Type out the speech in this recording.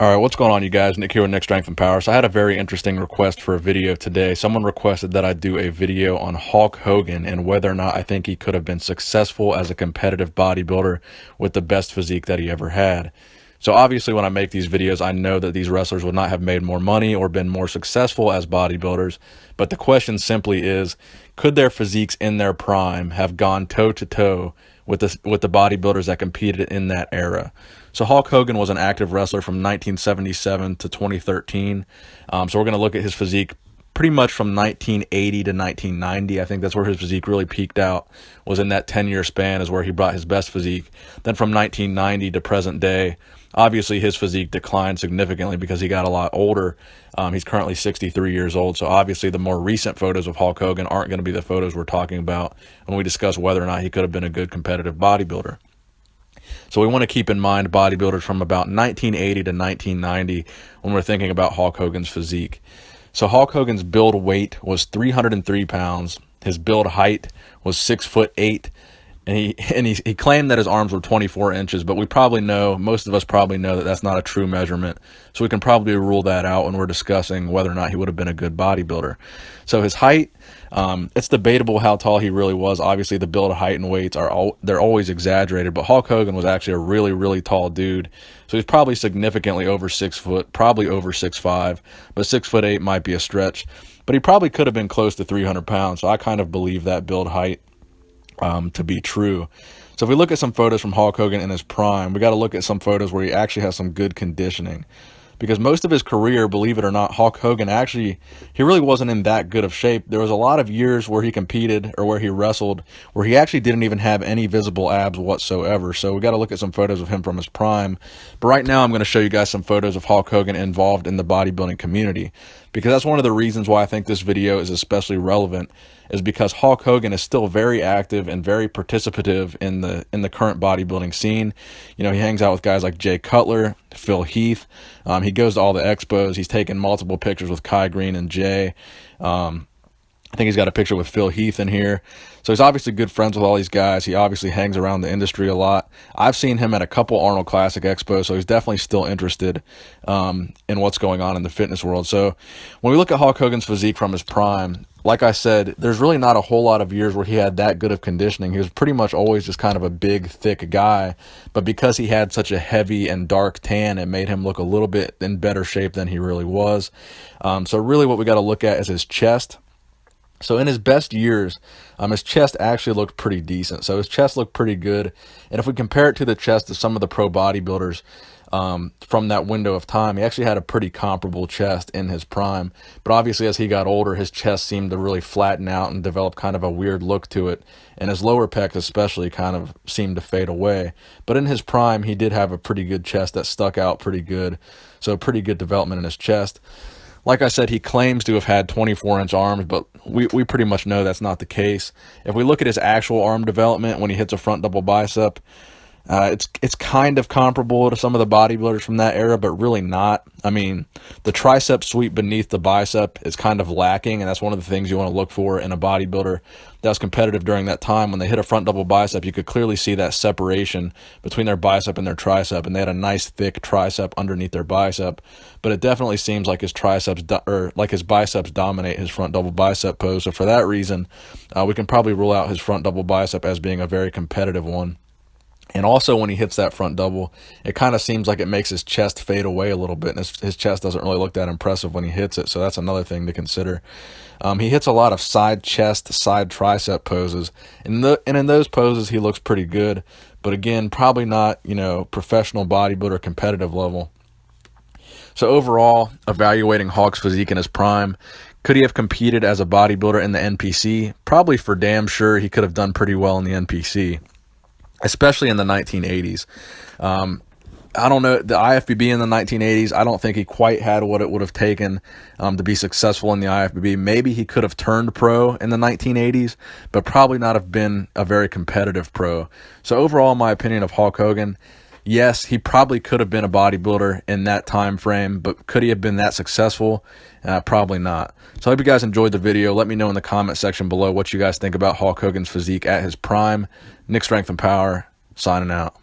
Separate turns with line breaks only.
All right, what's going on, you guys? Nick here with Nick Strength and Power. So I had a very interesting request for a video today. Someone requested that I do a video on Hulk Hogan and whether or not I think he could have been successful as a competitive bodybuilder with the best physique that he ever had. So obviously when I make these videos, I know that these wrestlers would not have made more money or been more successful as bodybuilders. But the question simply is, could their physiques in their prime have gone toe-to-toe with the bodybuilders that competed in that era? So Hulk Hogan was an active wrestler from 1977 to 2013. So we're going to look at his physique pretty much from 1980 to 1990. I think that's where his physique really peaked out, was in that 10-year span is where he brought his best physique. Then from 1990 to present day, obviously his physique declined significantly because he got a lot older. He's currently 63 years old. So obviously the more recent photos of Hulk Hogan aren't going to be the photos we're talking about when we discuss whether or not he could have been a good competitive bodybuilder. So we want to keep in mind bodybuilders from about 1980 to 1990 when we're thinking about Hulk Hogan's physique. So Hulk Hogan's build weight was 303 pounds. His build height was 6'8", and he claimed that his arms were 24 inches, but we probably know, most of us probably know that that's not a true measurement. So we can probably rule that out when we're discussing whether or not he would have been a good bodybuilder. So his height, it's debatable how tall he really was. Obviously the build height and weights they're always exaggerated, but Hulk Hogan was actually a really, really tall dude. So he's probably significantly over 6 foot, probably over 6'5", but 6'8" might be a stretch. But he probably could have been close to 300 pounds. So I kind of believe that build height to be true. So if we look at some photos from Hulk Hogan in his prime, we got to look at some photos where he actually has some good conditioning. Because most of his career, believe it or not, Hulk Hogan he really wasn't in that good of shape. There was a lot of years where he competed or where he wrestled where he actually didn't even have any visible abs whatsoever. So we got to look at some photos of him from his prime. But right now I'm going to show you guys some photos of Hulk Hogan involved in the bodybuilding community, because that's one of the reasons why I think this video is especially relevant, is because Hulk Hogan is still very active and very participative in the current bodybuilding scene. You know, he hangs out with guys like Jay Cutler, Phil Heath. He goes to all the expos. He's taken multiple pictures with Kai Green and Jay. I think he's got a picture with Phil Heath in here. So he's obviously good friends with all these guys. He obviously hangs around the industry a lot. I've seen him at a couple Arnold Classic expos, so he's definitely still interested in what's going on in the fitness world. So when we look at Hulk Hogan's physique from his prime, like I said, there's really not a whole lot of years where he had that good of conditioning. He was pretty much always just kind of a big, thick guy. But because he had such a heavy and dark tan, it made him look a little bit in better shape than he really was. So really what we got to look at is his chest. So in his best years, his chest actually looked pretty decent. So his chest looked pretty good. And if we compare it to the chest of some of the pro bodybuilders from that window of time, he actually had a pretty comparable chest in his prime. But obviously as he got older, his chest seemed to really flatten out and develop kind of a weird look to it. And his lower pecs especially kind of seemed to fade away. But in his prime, he did have a pretty good chest that stuck out pretty good. So pretty good development in his chest. Like I said, he claims to have had 24-inch arms, but we pretty much know that's not the case. If we look at his actual arm development when he hits a front double bicep, it's kind of comparable to some of the bodybuilders from that era, but really not. I mean, the tricep sweep beneath the bicep is kind of lacking, and that's one of the things you want to look for in a bodybuilder that was competitive during that time. When they hit a front double bicep, you could clearly see that separation between their bicep and their tricep, and they had a nice thick tricep underneath their bicep. But it definitely seems like his his biceps dominate his front double bicep pose. So for that reason, we can probably rule out his front double bicep as being a very competitive one. And also when he hits that front double, it kind of seems like it makes his chest fade away a little bit, and his chest doesn't really look that impressive when he hits it. So that's another thing to consider. He hits a lot of side chest, side tricep poses, and in those poses he looks pretty good. But again, probably not, professional bodybuilder competitive level. So overall, evaluating Hulk's physique in his prime, could he have competed as a bodybuilder in the NPC? Probably for damn sure he could have done pretty well in the NPC, especially in the 1980s. I don't know, the IFBB in the 1980s, I don't think he quite had what it would have taken to be successful in the IFBB. Maybe he could have turned pro in the 1980s, but probably not have been a very competitive pro. So overall, my opinion of Hulk Hogan, yes, he probably could have been a bodybuilder in that time frame, but could he have been that successful? Probably not. So I hope you guys enjoyed the video. Let me know in the comment section below what you guys think about Hulk Hogan's physique at his prime. Nick Strength and Power, signing out.